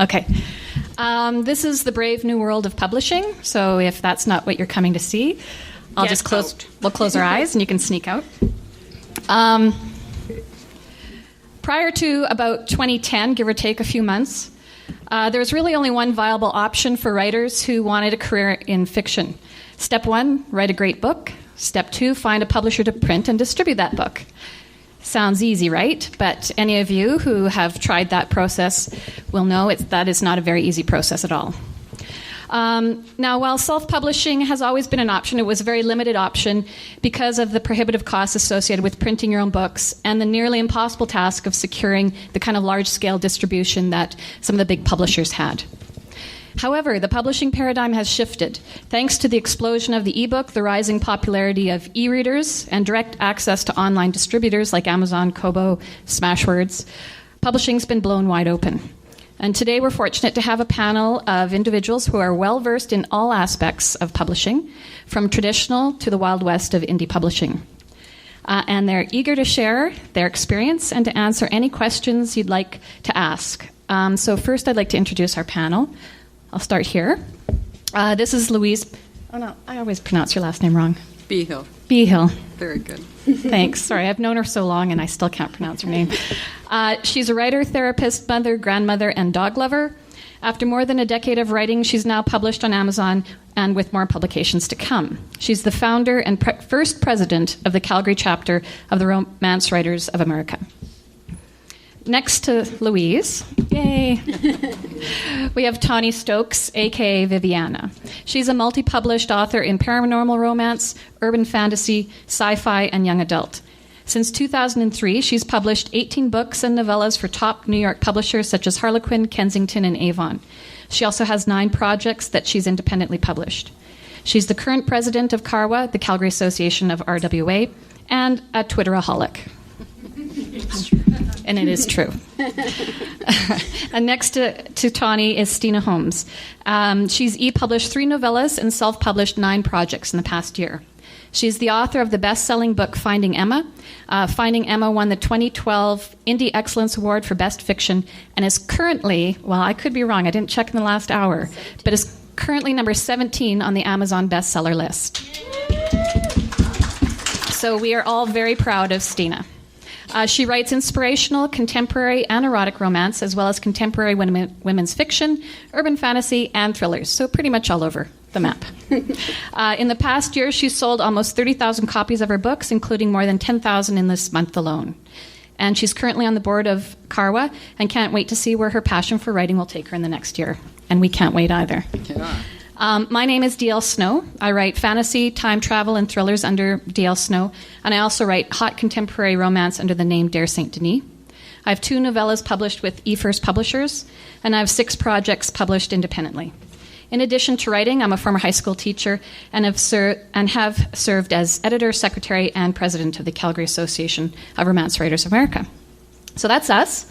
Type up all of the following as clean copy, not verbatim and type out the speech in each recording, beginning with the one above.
Okay. This is the brave new world of publishing. So if that's not what you're coming to see, I'll just close. We'll close our eyes and you can sneak out. Prior to about 2010, give or take a few months, there was really only one viable option for writers who wanted a career in fiction. Step 1, write a great book. Step 2, find a publisher to print and distribute that book. Sounds easy, right? But any of you who have tried that process will know that is not a very easy process at all. Now, while self-publishing has always been an option, it was a very limited option because of the prohibitive costs associated with printing your own books and the nearly impossible task of securing the kind of large-scale distribution that some of the big publishers had. However, the publishing paradigm has shifted. Thanks to the explosion of the ebook, the rising popularity of e-readers, and direct access to online distributors like Amazon, Kobo, Smashwords, publishing's been blown wide open. And today we're fortunate to have a panel of individuals who are well-versed in all aspects of publishing, from traditional to the Wild West of indie publishing. And they're eager to share their experience and to answer any questions you'd like to ask. So first I'd like to introduce our panel. I'll start here. This is Louise. Oh, no, I always pronounce your last name wrong. Behiel. Behiel. Very good. Thanks. Sorry, I've known her so long and I still can't pronounce her name. She's a writer, therapist, mother, grandmother, and dog lover. After more than a decade of writing, she's now published on Amazon and with more publications to come. She's the founder and first president of the Calgary chapter of the Romance Writers of America. Next to Louise, yay, we have Tawny Stokes, a.k.a. Viviana. She's a multi-published author in paranormal romance, urban fantasy, sci-fi, and young adult. Since 2003, she's published 18 books and novellas for top New York publishers such as Harlequin, Kensington, and Avon. She also has 9 projects that she's independently published. She's the current president of CaRWA, the Calgary Association of RWA, and a Twitteraholic. And it is true. And next to Tawny is Steena Holmes. She's e-published 3 novellas and self-published 9 projects in the past year. She's the author of the best-selling book Finding Emma. Finding Emma won the 2012 Indie Excellence Award for Best Fiction and is currently, well, I could be wrong, I didn't check in the last hour, but is currently number 17 on the Amazon bestseller list. So we are all very proud of Steena. She writes inspirational, contemporary, and erotic romance, as well as contemporary women's fiction, urban fantasy, and thrillers, so pretty much all over the map. In the past year, she's sold almost 30,000 copies of her books, including more than 10,000 in this month alone. And she's currently on the board of CaRWA and can't wait to see where her passion for writing will take her in the next year. And we can't wait either. Yeah. My name is D.L. Snow. I write fantasy, time travel, and thrillers under D.L. Snow, and I also write hot contemporary romance under the name Dare Saint Denis. I have 2 novellas published with eFirst Publishers, and I have 6 projects published independently. In addition to writing, I'm a former high school teacher and have served as editor, secretary, and president of the Calgary Association of Romance Writers of America. So that's us.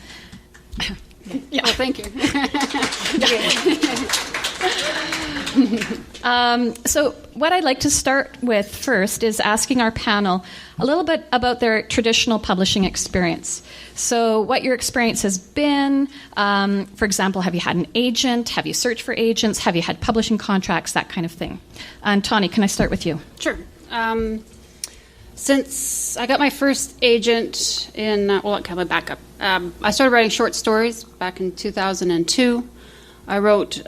Yeah. Well, thank you. So what I'd like to start with first is asking our panel a little bit about their traditional publishing experience. So what your experience has been, for example, have you had an agent? Have you searched for agents? Have you had publishing contracts? That kind of thing. And Tawny, can I start with you? Sure. Since I got my first agent in, can I back up? I started writing short stories back in 2002. I wrote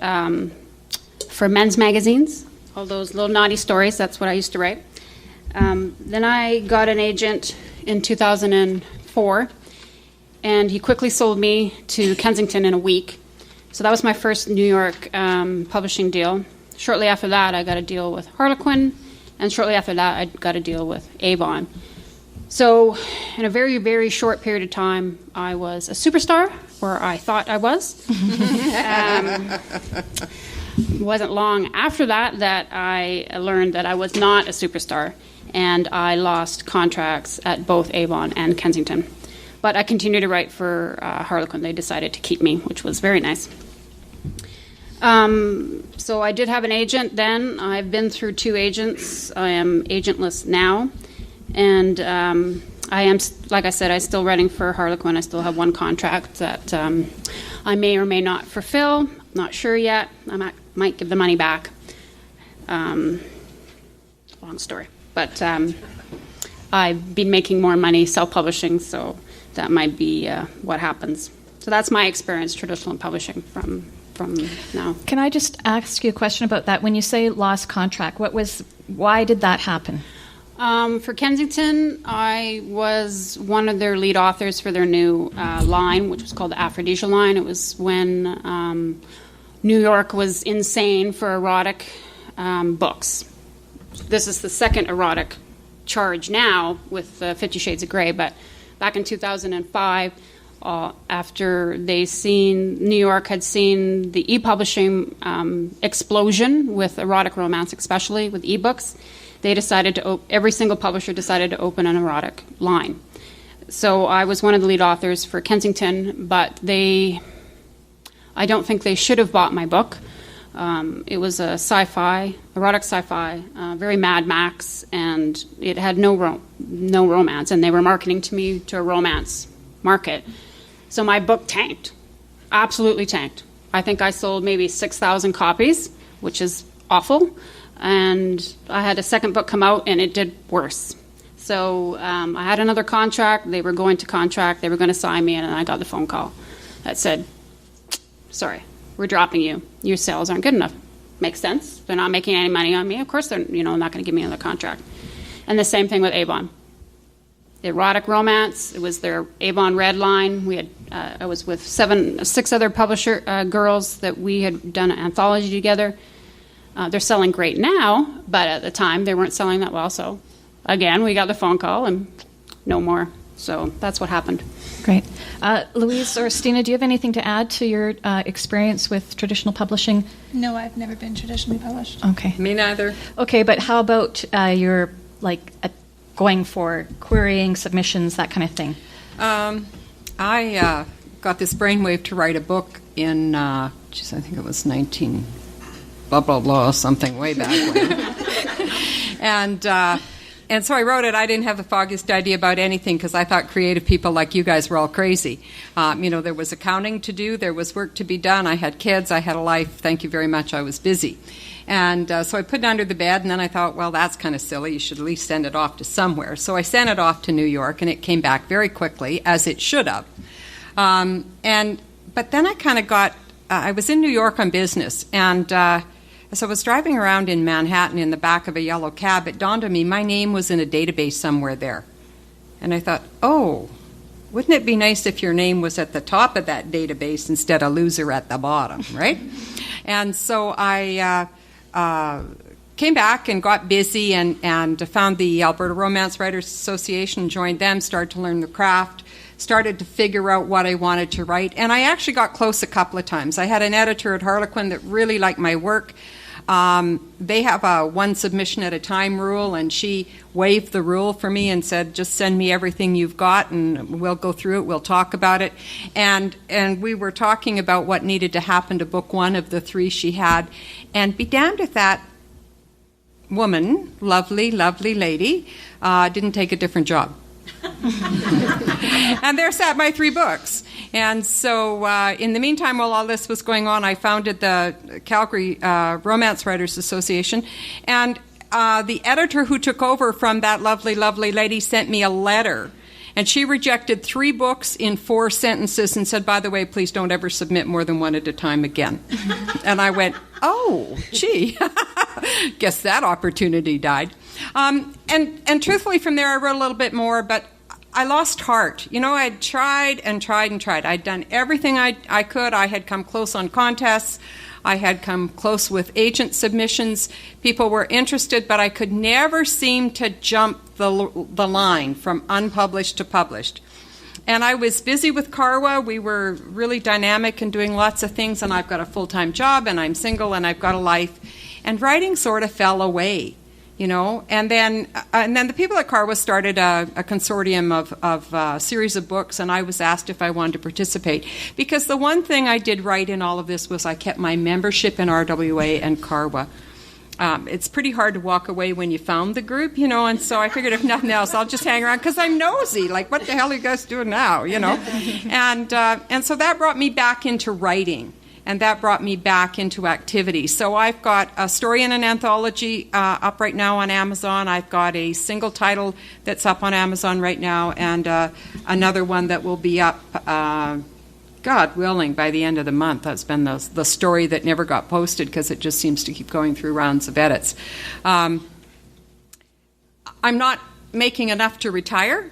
for men's magazines, all those little naughty stories. That's what I used to write. Then I got an agent in 2004, and he quickly sold me to Kensington in a week. So that was my first New York publishing deal. Shortly after that, I got a deal with Harlequin, and shortly after that, I got a deal with Avon. So in a very, very short period of time, I was a superstar, or I thought I was. It wasn't long after that I learned that I was not a superstar, and I lost contracts at both Avon and Kensington. But I continued to write for Harlequin. They decided to keep me, which was very nice. So I did have an agent then. I've been through 2 agents. I am agentless now. And I am, like I said, I'm still writing for Harlequin. I still have 1 contract that I may or may not fulfill. Not sure yet. I might give the money back. Long story. But I've been making more money self-publishing, so that might be what happens. So that's my experience, traditional publishing, from now. Can I just ask you a question about that? When you say lost contract, why did that happen? For Kensington, I was one of their lead authors for their new line, which was called the Aphrodisia line. It was when New York was insane for erotic books. This is the second erotic charge now with 50 Shades of Grey, but back in 2005, after New York had seen the e-publishing explosion with erotic romance, especially with e-books, they decided every single publisher decided to open an erotic line. So I was one of the lead authors for Kensington, but I don't think they should have bought my book. It was a erotic sci-fi, very Mad Max, and it had no romance, and they were marketing to me to a romance market. So my book tanked, absolutely tanked. I think I sold maybe 6,000 copies, which is awful. And I had a second book come out, and it did worse. So I had another contract. They were going to sign me, and I got the phone call that said, sorry, we're dropping you. Your sales aren't good enough. Makes sense. They're not making any money on me. Of course they're not going to give me another contract. And the same thing with Avon. Erotic romance, it was their Avon Red line. We had I was with 6 other publisher girls that we had done an anthology together. They're selling great now, but at the time they weren't selling that well. So again, we got the phone call and no more. So that's what happened. Great. Louise or Steena, do you have anything to add to your experience with traditional publishing? No, I've never been traditionally published. Okay. Me neither. Okay, but how about your going for querying, submissions, that kind of thing? I got this brainwave to write a book in, I think it was 19 blah, blah, blah, something way back when. And so I wrote it. I didn't have the foggiest idea about anything because I thought creative people like you guys were all crazy. There was accounting to do. There was work to be done. I had kids. I had a life. Thank you very much. I was busy. And so I put it under the bed, and then I thought, well, that's kind of silly. You should at least send it off to somewhere. So I sent it off to New York, and it came back very quickly, as it should have. But then I kind of I was in New York on business, and as I was driving around in Manhattan in the back of a yellow cab, it dawned on me my name was in a database somewhere there. And I thought, oh, wouldn't it be nice if your name was at the top of that database instead of loser at the bottom, right? And so I came back and got busy and found the Alberta Romance Writers Association, joined them, started to learn the craft, started to figure out what I wanted to write. And I actually got close a couple of times. I had an editor at Harlequin that really liked my work. They have a one submission at a time rule, and she waived the rule for me and said, just send me everything you've got and we'll go through it, we'll talk about it. And we were talking about what needed to happen to book 1 of the 3 she had. And be damned if that woman, lovely, lovely lady, didn't take a different job. And there sat my 3 books. And so in the meantime, while all this was going on, I founded the CaRWA Romance Writers Association. And the editor who took over from that lovely, lovely lady sent me a letter. And she rejected 3 books in 4 sentences and said, by the way, please don't ever submit more than 1 at a time again. And I went, oh, gee, guess that opportunity died. And truthfully, from there, I wrote a little bit more, but I lost heart. I'd tried and tried and tried. I'd done everything I could. I had come close on contests. I had come close with agent submissions. People were interested, but I could never seem to jump the line from unpublished to published. And I was busy with CaRWA. We were really dynamic and doing lots of things, and I've got a full-time job, and I'm single, and I've got a life. And writing sort of fell away. And then the people at CaRWA started a consortium of a series of books, and I was asked if I wanted to participate. Because the one thing I did right in all of this was I kept my membership in RWA and CaRWA. it's pretty hard to walk away when you found the group, and so I figured if nothing else, I'll just hang around because I'm nosy. Like, what the hell are you guys doing now, And so that brought me back into writing, and that brought me back into activity. So I've got a story in an anthology up right now on Amazon. I've got a single title that's up on Amazon right now, and another one that will be up God willing, by the end of the month. That's been the story that never got posted because it just seems to keep going through rounds of edits. I'm not making enough to retire.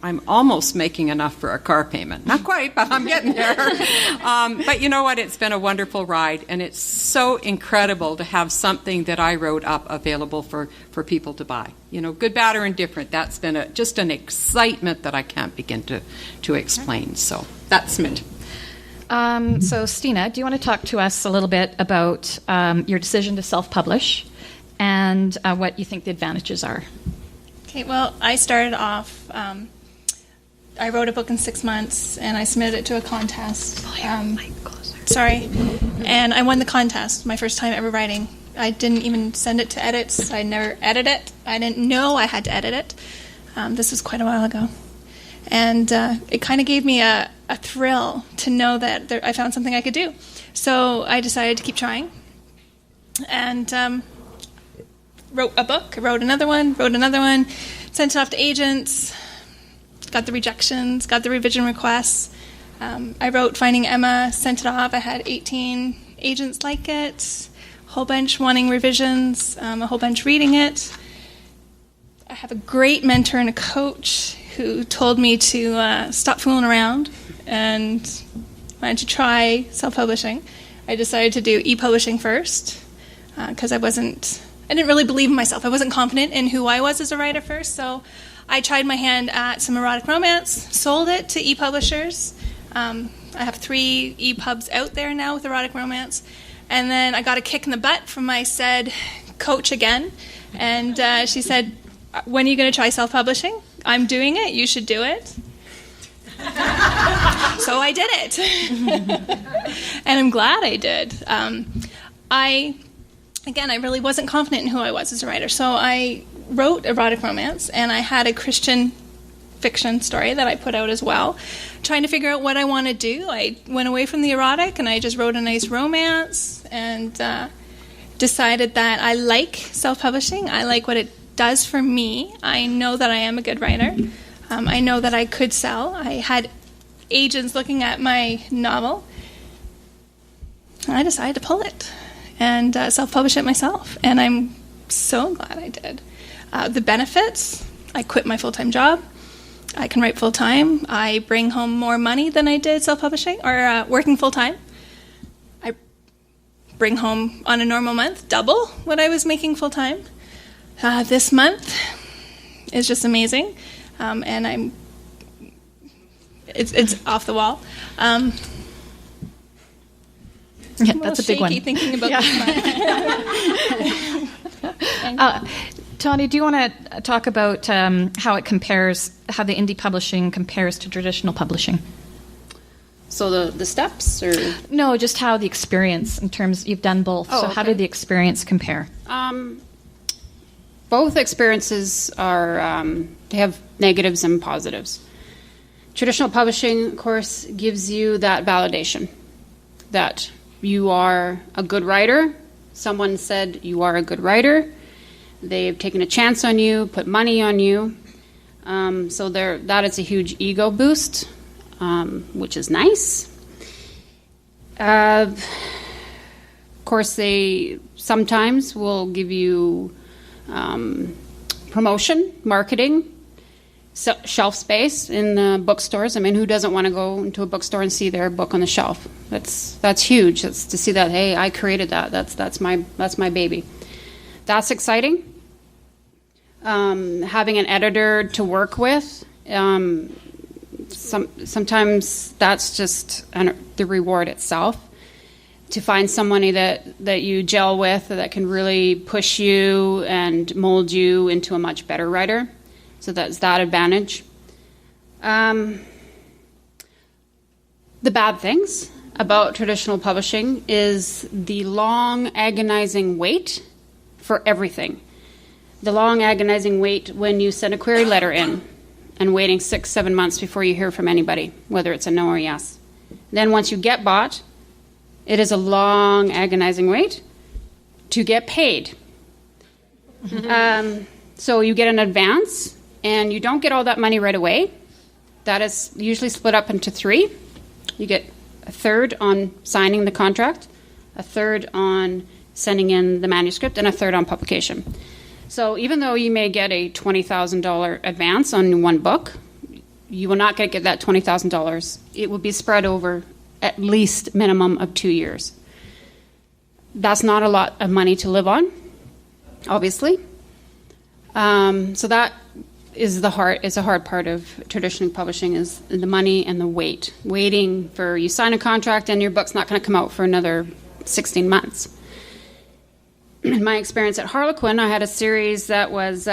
I'm almost making enough for a car payment. Not quite, but I'm getting there. But you know what? It's been a wonderful ride, and it's so incredible to have something that I wrote up available for people to buy. Good, bad, or indifferent. That's been just an excitement that I can't begin to explain. So that's it. So, Steena, do you want to talk to us a little bit about your decision to self-publish and what you think the advantages are? Okay, well, I started off, I wrote a book in 6 months, and I submitted it to a contest. Sorry. And I won the contest, my first time ever writing. I didn't even send it to edits. I never edited it. I didn't know I had to edit it. This was quite a while ago. And it kind of gave me a thrill to know that I found something I could do. So I decided to keep trying. And wrote a book, wrote another one, sent it off to agents, got the rejections, got the revision requests. I wrote Finding Emma, sent it off. I had 18 agents like it, a whole bunch wanting revisions, a whole bunch reading it. I have a great mentor and a coach who told me to stop fooling around and wanted to try self-publishing. I decided to do e-publishing first because I didn't really believe in myself. I wasn't confident in who I was as a writer first, so I tried my hand at some erotic romance, sold it to e-publishers. I have 3 e-pubs out there now with erotic romance. And then I got a kick in the butt from my said coach again. And she said, when are you going to try self-publishing? I'm doing it. You should do it. So I did it. And I'm glad I did. I really wasn't confident in who I was as a writer. So I wrote erotic romance, and I had a Christian fiction story that I put out as well, trying to figure out what I want to do. I went away from the erotic, and I just wrote a nice romance, and decided that I like self-publishing. I like what it does for me. I know that I am a good writer. I know that I could sell. I had agents looking at my novel, and I decided to pull it and self-publish it myself, and I'm so glad I did. The benefits, I quit my full-time job. I can write full-time. I bring home more money than I did self-publishing or working full-time. I bring home, on a normal month, double what I was making full-time. This month is just amazing, and it's off the wall. Yeah, that's a big one. Thinking about this month. Tawny, do you want to talk about how it compares, how the indie publishing compares to traditional publishing? So the steps, or No, just how the experience, in terms, you've done both. Oh, so how okay. did the experience compare? Both experiences are they have negatives and positives. Traditional publishing, of course, gives you that validation that you are a good writer. Someone said you are a good writer. They've taken a chance on you, put money on you. So that is a huge ego boost, which is nice. Of course, they sometimes will give you promotion, marketing, shelf space in bookstores. I mean, who doesn't want to go into a bookstore and see their book on the shelf? That's huge. That's to see that, hey, I created that. That's my baby. That's exciting. Having an editor to work with, sometimes that's just the reward itself. To find somebody that you gel with, that can really push you and mold you into a much better writer. So that's that advantage. The bad things, about traditional publishing is the long, agonizing wait for everything. The long, agonizing wait when you send a query letter in and waiting 6-7 months before you hear from anybody, whether it's a no or yes. Then once you get bought, it is a long, agonizing wait to get paid. So you get an advance, and you don't get all that money right away. That is usually split up into 3. You get a third on signing the contract, a third on sending in the manuscript, and a third on publication. So even though you may get a $20,000 advance on one book, you will not get that $20,000. It will be spread over at least minimum of 2 years. That's not a lot of money to live on, obviously. So that is a hard part of traditional publishing, is the money and the waiting for, you sign a contract and your book's not going to come out for another 16 months. In my experience at Harlequin, I had a series that was,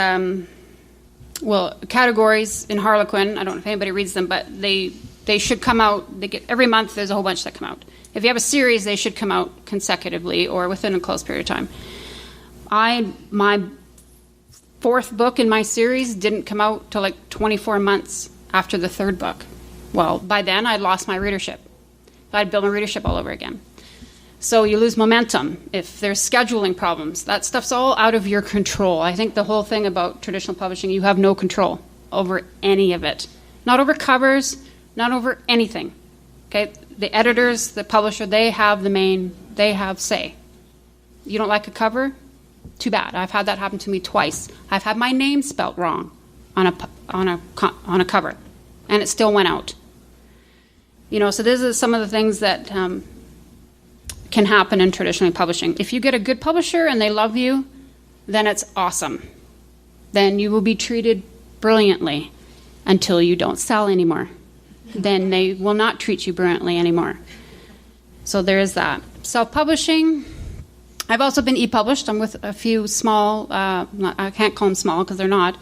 categories in Harlequin. I don't know if anybody reads them, but they should come out. They get every month. There's a whole bunch that come out. If you have a series, they should come out consecutively or within a close period of time. My 4th book in my series didn't come out till like 24 months after the 3rd book. Well, by then I'd lost my readership. I'd built my readership all over again. So you lose momentum. If there's scheduling problems, that stuff's all out of your control. I think the whole thing about traditional publishing, you have no control over any of it. Not over covers, not over anything. Okay, the editors, the publisher, they have say. You don't like a cover? Too bad. I've had that happen to me twice. I've had my name spelt wrong on a cover, and it still went out. So these are some of the things that can happen in traditional publishing. If you get a good publisher and they love you, then it's awesome. Then you will be treated brilliantly until you don't sell anymore. Then they will not treat you brilliantly anymore. So there is that. Self-publishing. I've also been e-published. I'm with a few small, I can't call them small because they're not,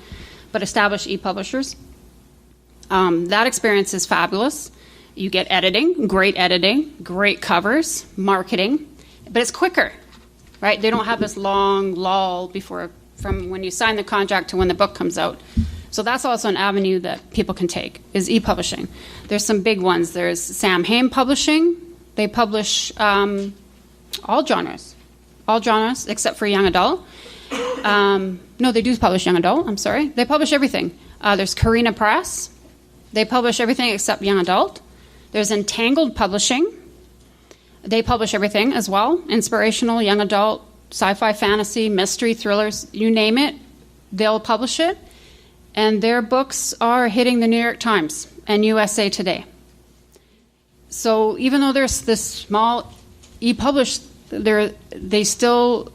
but established e-publishers. That experience is fabulous. You get editing, great covers, marketing, but it's quicker, right? They don't have this long lull from when you sign the contract to when the book comes out. So that's also an avenue that people can take, is e-publishing. There's some big ones. There's Sam Hain Publishing. They publish all genres except for young adult. No, they do publish young adult. I'm sorry. They publish everything. There's Carina Press. They publish everything except young adult. There's Entangled Publishing. They publish everything as well. Inspirational, young adult, sci-fi, fantasy, mystery, thrillers, you name it, they'll publish it. And their books are hitting the New York Times and USA Today. So even though there's this small e-publish, they still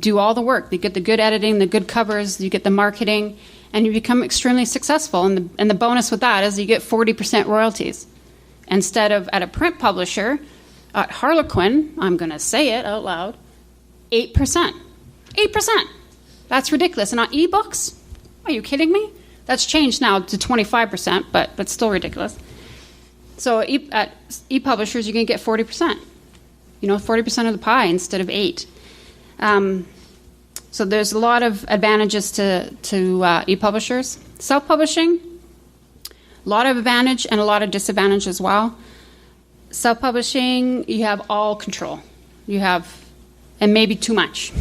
do all the work. They get the good editing, the good covers, you get the marketing, and you become extremely successful. And the bonus with that is you get 40% royalties. Instead of at a print publisher, at Harlequin, I'm going to say it out loud, 8%. 8%. That's ridiculous. And on ebooks, are you kidding me? That's changed now to 25%, but still ridiculous. So at e-publishers, you can get 40%. 40% of the pie instead of 8. So there's a lot of advantages to e-publishers. Self-publishing, a lot of advantage and a lot of disadvantage as well. Self-publishing, you have all control. You have, and maybe too much.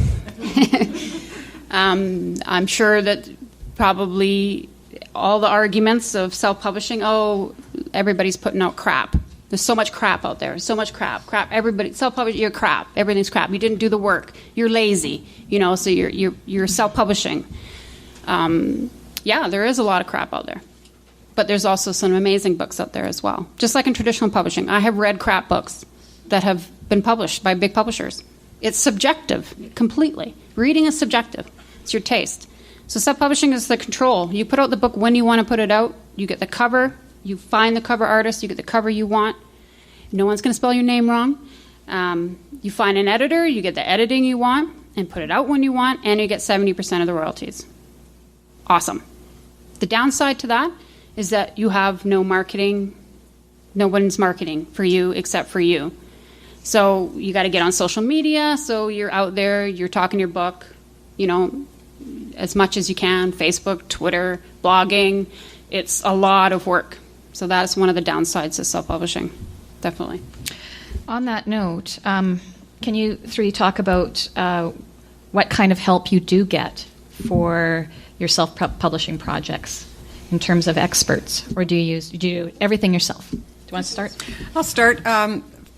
I'm sure that probably all the arguments of self-publishing, everybody's putting out crap. There's so much crap out there. So much crap. Everybody, self-publishing, you're crap. Everything's crap. You didn't do the work. You're lazy. So you're self-publishing. There is a lot of crap out there. But there's also some amazing books out there as well. Just like in traditional publishing. I have read crap books that have been published by big publishers. It's subjective, completely. Reading is subjective. It's your taste. So self-publishing is the control. You put out the book when you want to put it out. You get the cover. You find the cover artist. You get the cover you want. No one's going to spell your name wrong. You find an editor. You get the editing you want and put it out when you want, and you get 70% of the royalties. Awesome. The downside to that is that you have no marketing No one's marketing for you except for you. So you got to get on social media. So you're out there, you're talking your book, as much as you can. Facebook, Twitter, blogging. It's a lot of work. So that's one of the downsides of self-publishing, definitely. On that note, can you three talk about what kind of help you do get for your self-publishing projects in terms of experts, or do you do everything yourself? Do you want to start? I'll start.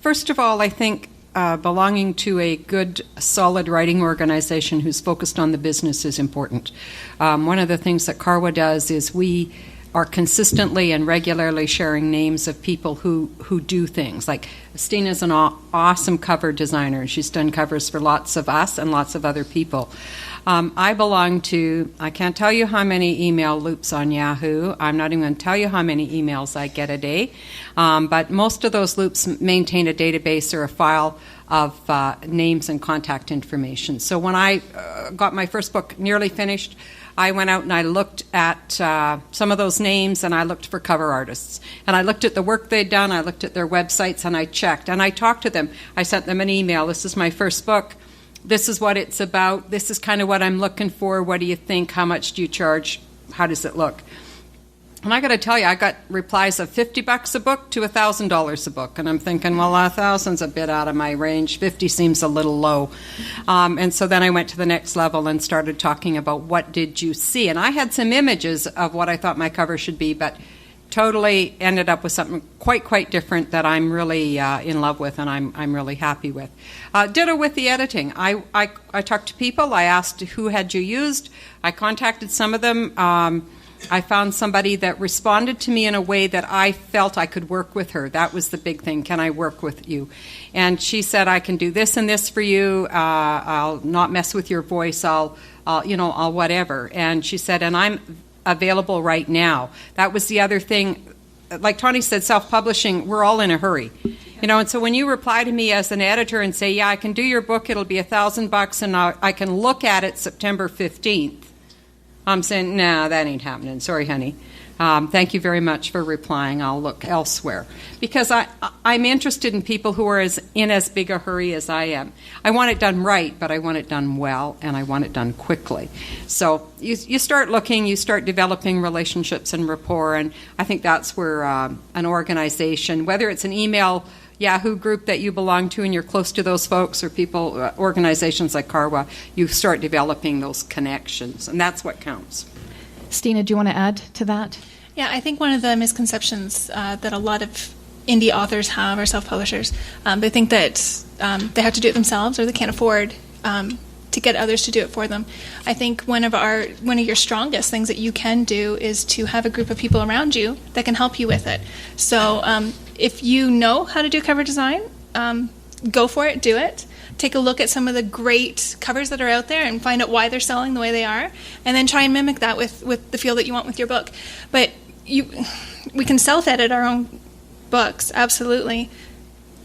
First of all, I think belonging to a good, solid writing organization who's focused on the business is important. One of the things that CaRWA does is we are consistently and regularly sharing names of people who do things. Like Steena's an awesome cover designer. She's done covers for lots of us and lots of other people. I belong to, I can't tell you how many email loops on Yahoo. I'm not even going to tell you how many emails I get a day. But most of those loops maintain a database or a file of names and contact information. So when I got my first book nearly finished, I went out and I looked at some of those names, and I looked for cover artists. And I looked at the work they'd done, I looked at their websites, and I checked. And I talked to them. I sent them an email. This is my first book. This is what it's about. This is kind of what I'm looking for. What do you think? How much do you charge? How does it look? And I got to tell you, I got replies of $50 a book to $1,000 a book. And I'm thinking, well, 1,000's a bit out of my range. 50 seems a little low. And so then I went to the next level and started talking about what did you see. And I had some images of what I thought my cover should be, but totally ended up with something quite different that I'm really in love with and I'm really happy with. Ditto with the editing. I talked to people. I asked who had you used. I contacted some of them. I found somebody that responded to me in a way that I felt I could work with her. That was the big thing. Can I work with you? And she said, I can do this and this for you. I'll not mess with your voice. I'll whatever. And she said, and I'm available right now. That was the other thing. Like Tawny said, self-publishing, we're all in a hurry. And so when you reply to me as an editor and say, yeah, I can do your book, it'll be $1,000 and I can look at it September 15th. I'm saying, nah, that ain't happening. Sorry, honey. Thank you very much for replying. I'll look elsewhere. Because I'm interested in people who are in as big a hurry as I am. I want it done right, but I want it done well, and I want it done quickly. So you start looking, you start developing relationships and rapport, and I think that's where an organization, whether it's an email Yahoo group that you belong to and you're close to those folks, or people, organizations like CaRWA, you start developing those connections, and that's what counts. Steena, do you want to add to that? Yeah, I think one of the misconceptions that a lot of indie authors have, or self-publishers, they think that they have to do it themselves, or they can't afford to get others to do it for them. I think one of your strongest things that you can do is to have a group of people around you that can help you with it. So if you know how to do cover design, go for it, do it. Take a look at some of the great covers that are out there and find out why they're selling the way they are, and then try and mimic that with the feel that you want with your book. But we can self-edit our own books, absolutely.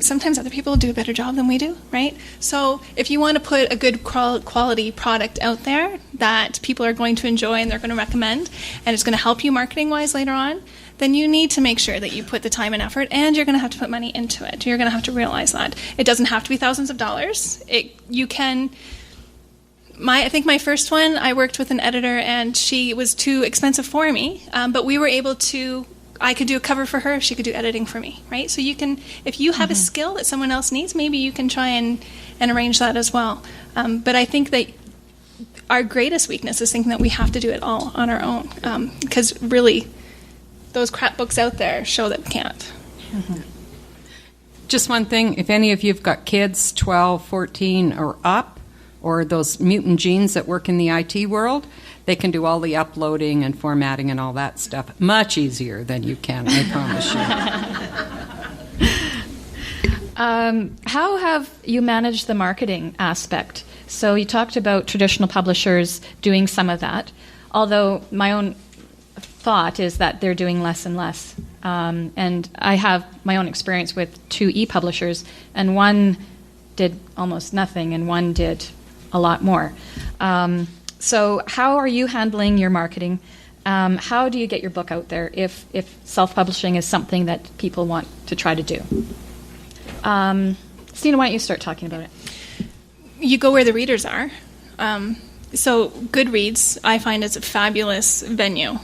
Sometimes other people do a better job than we do, right? So if you want to put a good quality product out there that people are going to enjoy and they're going to recommend, and it's going to help you marketing-wise later on, then you need to make sure that you put the time and effort, and you're going to have to put money into it. You're going to have to realize that. It doesn't have to be thousands of dollars. You can... I think my first one, I worked with an editor, and she was too expensive for me, but we were able to... I could do a cover for her, she could do editing for me, right? So you can, if you have a skill that someone else needs, maybe you can try and arrange that as well. But I think that our greatest weakness is thinking that we have to do it all on our own, because really, those crap books out there show that we can't. Just one thing, if any of you have got kids 12, 14 or up, or those mutant genes that work in the IT world, they can do all the uploading and formatting and all that stuff much easier than you can, I promise you. How have you managed the marketing aspect? So you talked about traditional publishers doing some of that, although my own thought is that they're doing less and less. And I have my own experience with 2 e-publishers, and one did almost nothing and one did a lot more. So how are you handling your marketing? how do you get your book out there if self-publishing is something that people want to try to do? Steena, why don't you start talking about it? You go where the readers are. So Goodreads, I find, is a fabulous venue.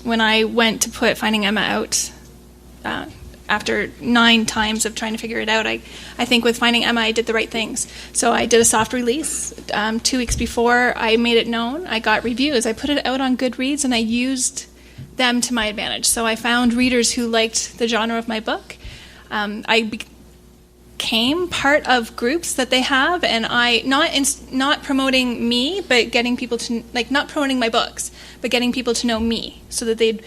When I went to put Finding Emma out, after 9 times of trying to figure it out, I think with Finding Emma, I did the right things. So I did a soft release 2 weeks before I made it known. I got reviews. I put it out on Goodreads, and I used them to my advantage. So I found readers who liked the genre of my book. I became part of groups that they have, and I not promoting me, but getting people to, like, not promoting my books, but getting people to know me so that they'd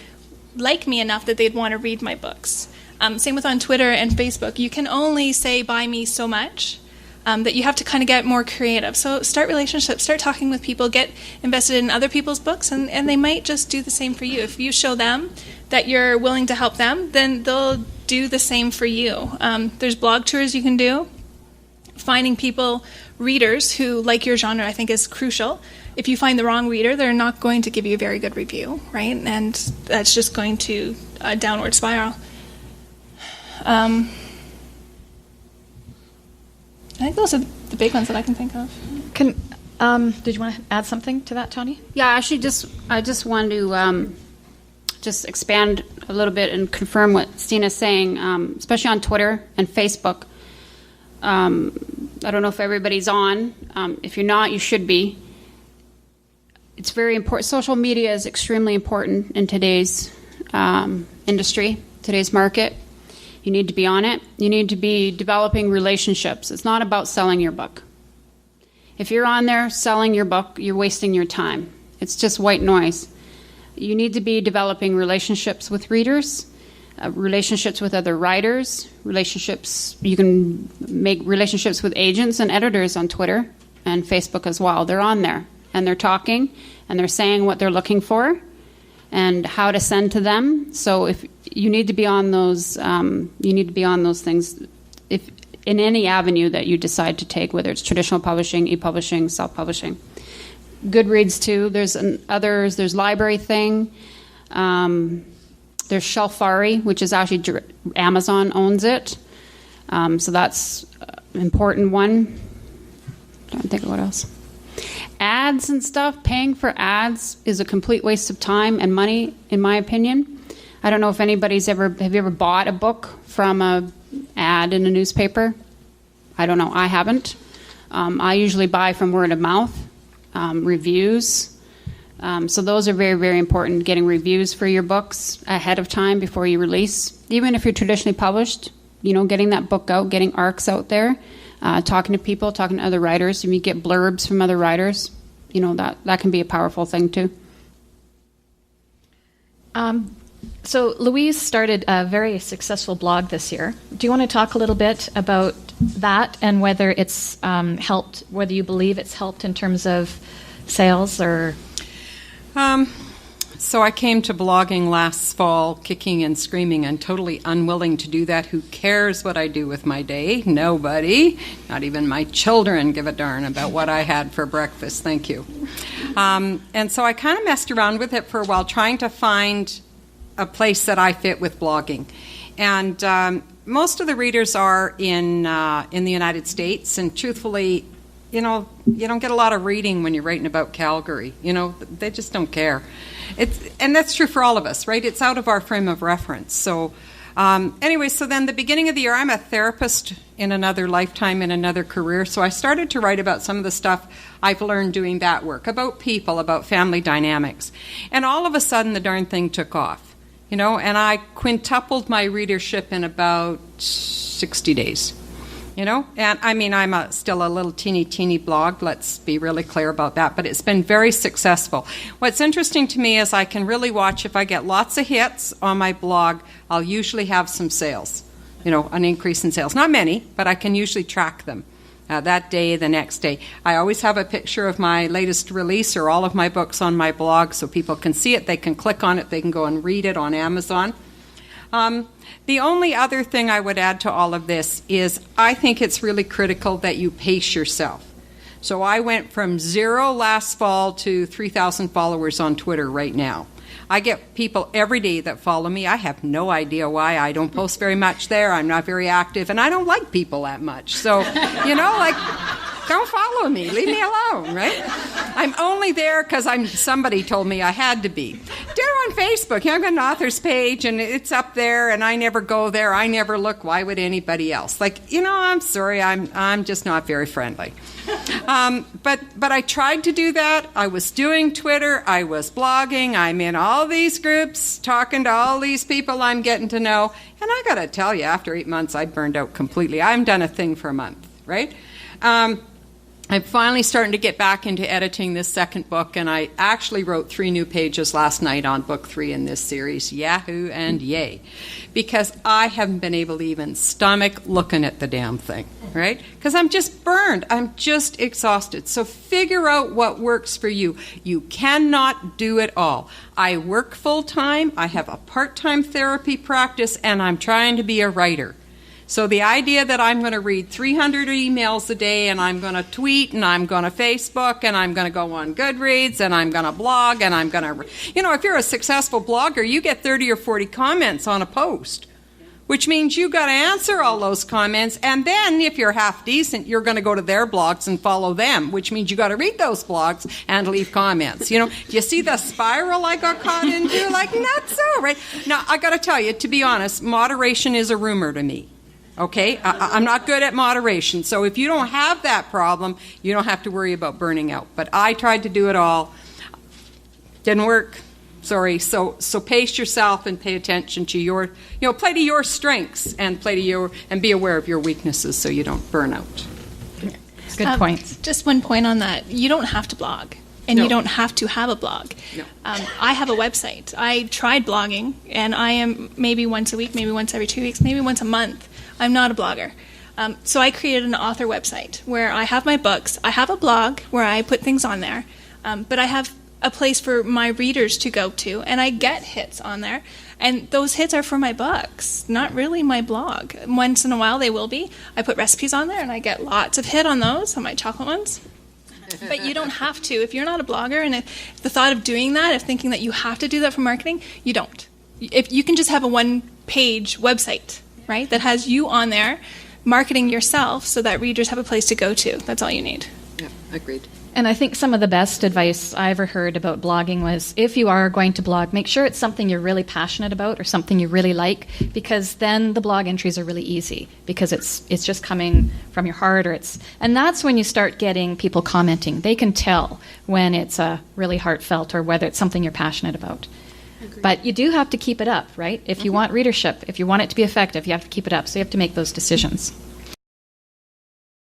like me enough that they'd want to read my books. Same with on Twitter and Facebook. You can only say buy me so much, that you have to kind of get more creative. So start relationships, start talking with people, get invested in other people's books, and they might just do the same for you. If you show them that you're willing to help them, then they'll do the same for you. There's blog tours you can do. Finding people, readers who like your genre, I think is crucial. If you find the wrong reader, they're not going to give you a very good review, right? And that's just going to a downward spiral. I think those are the big ones that I can think of. Did you want to add something to that, Tawny? Yeah, actually, I just want to just expand a little bit and confirm what Steena's saying, especially on Twitter and Facebook. I don't know if everybody's on. If you're not, you should be. It's very important. Social media is extremely important in today's industry, today's market. You need to be on it. You need to be developing relationships. It's not about selling your book. If you're on there selling your book, you're wasting your time. It's just white noise. You need to be developing relationships with readers, relationships with other writers, relationships. You can make relationships with agents and editors on Twitter and Facebook as well. They're on there, and they're talking, and they're saying what they're looking for and how to send to them. So if you need to be on those, things if in any avenue that you decide to take, whether it's traditional publishing, e-publishing, self-publishing. Goodreads too. There's others. There's Library Thing. There's Shelfari, which is actually Amazon owns it. So that's an important one. I don't think of what else. Ads and stuff, paying for ads is a complete waste of time and money, in my opinion. I don't know if anybody's have you ever bought a book from an ad in a newspaper? I don't know. I haven't. I usually buy from word of mouth, reviews. So those are very, very important, getting reviews for your books ahead of time before you release. Even if you're traditionally published, getting that book out, getting ARCs out there. Talking to people, talking to other writers. If you get blurbs from other writers, that can be a powerful thing too. So Louise started a very successful blog this year. Do you want to talk a little bit about that and whether it's helped, whether you believe it's helped in terms of sales or... So I came to blogging last fall kicking and screaming and totally unwilling to do that. Who cares what I do with my day? Nobody. Not even my children give a darn about what I had for breakfast. Thank you. And so I kind of messed around with it for a while, trying to find a place that I fit with blogging. And most of the readers are in the United States, and truthfully, you don't get a lot of reading when you're writing about Calgary. They just don't care. And that's true for all of us, right? It's out of our frame of reference. So anyway, so then the beginning of the year, I'm a therapist in another lifetime, in another career. So I started to write about some of the stuff I've learned doing that work, about people, about family dynamics. And all of a sudden, the darn thing took off, and I quintupled my readership in about 60 days. And I mean, I'm still a little teeny blog, let's be really clear about that, but it's been very successful. What's interesting to me is I can really watch, if I get lots of hits on my blog, I'll usually have some sales, an increase in sales. Not many, but I can usually track them that day, the next day. I always have a picture of my latest release or all of my books on my blog so people can see it, they can click on it, they can go and read it on Amazon. The only other thing I would add to all of this is I think it's really critical that you pace yourself. So I went from 0 last fall to 3,000 followers on Twitter right now. I get people every day that follow me. I have no idea why. I don't post very much there. I'm not very active, and I don't like people that much. So, don't follow me. Leave me alone, right? I'm only there because somebody told me I had to be. They're on Facebook. I've got an author's page, and it's up there, and I never go there. I never look. Why would anybody else? I'm sorry. I'm just not very friendly. But I tried to do that. I was doing Twitter. I was blogging. I'm in all these groups, talking to all these people I'm getting to know. And I got to tell you, after 8 months, I burned out completely. I haven't done a thing for a month, right? I'm finally starting to get back into editing this second book, and I actually wrote 3 new pages last night on book 3 in this series, Yahoo and yay, because I haven't been able to even stomach looking at the damn thing, right? Because I'm just burned. I'm just exhausted. So figure out what works for you. You cannot do it all. I work full-time. I have a part-time therapy practice, and I'm trying to be a writer. So the idea that I'm going to read 300 emails a day, and I'm going to tweet, and I'm going to Facebook, and I'm going to go on Goodreads, and I'm going to blog, and I'm going to... if you're a successful blogger, you get 30 or 40 comments on a post, which means you got to answer all those comments, and then if you're half decent, you're going to go to their blogs and follow them, which means you got to read those blogs and leave comments. Do you see the spiral I got caught into? Not so, right? Now, I got to tell you, to be honest, moderation is a rumor to me. Okay? I'm not good at moderation. So if you don't have that problem, you don't have to worry about burning out. But I tried to do it all. Didn't work. Sorry. So pace yourself and pay attention to your, play to your strengths and and be aware of your weaknesses so you don't burn out. Good point. Just one point on that. You don't have to blog. And No. you don't have to have a blog. No. I have a website. I tried blogging, and I am maybe once a week, maybe once every 2 weeks, maybe once a month. I'm not a blogger. So I created an author website where I have my books. I have a blog where I put things on there, but I have a place for my readers to go to, and I get hits on there. And those hits are for my books, not really my blog. Once in a while they will be. I put recipes on there, and I get lots of hit on those, on my chocolate ones. But you don't have to. If you're not a blogger, and if the thought of doing that, of thinking that you have to do that for marketing, you don't. If you can just have a one-page website, right, that has you on there marketing yourself so that readers have a place to go to. That's all you need. Yeah, agreed. And I think some of the best advice I ever heard about blogging was, if you are going to blog, make sure it's something you're really passionate about or something you really like, because then the blog entries are really easy, because it's just coming from your heart, and that's when you start getting people commenting. They can tell when it's really heartfelt or whether it's something you're passionate about. But you do have to keep it up, right? If you want readership, if you want it to be effective, you have to keep it up. So you have to make those decisions.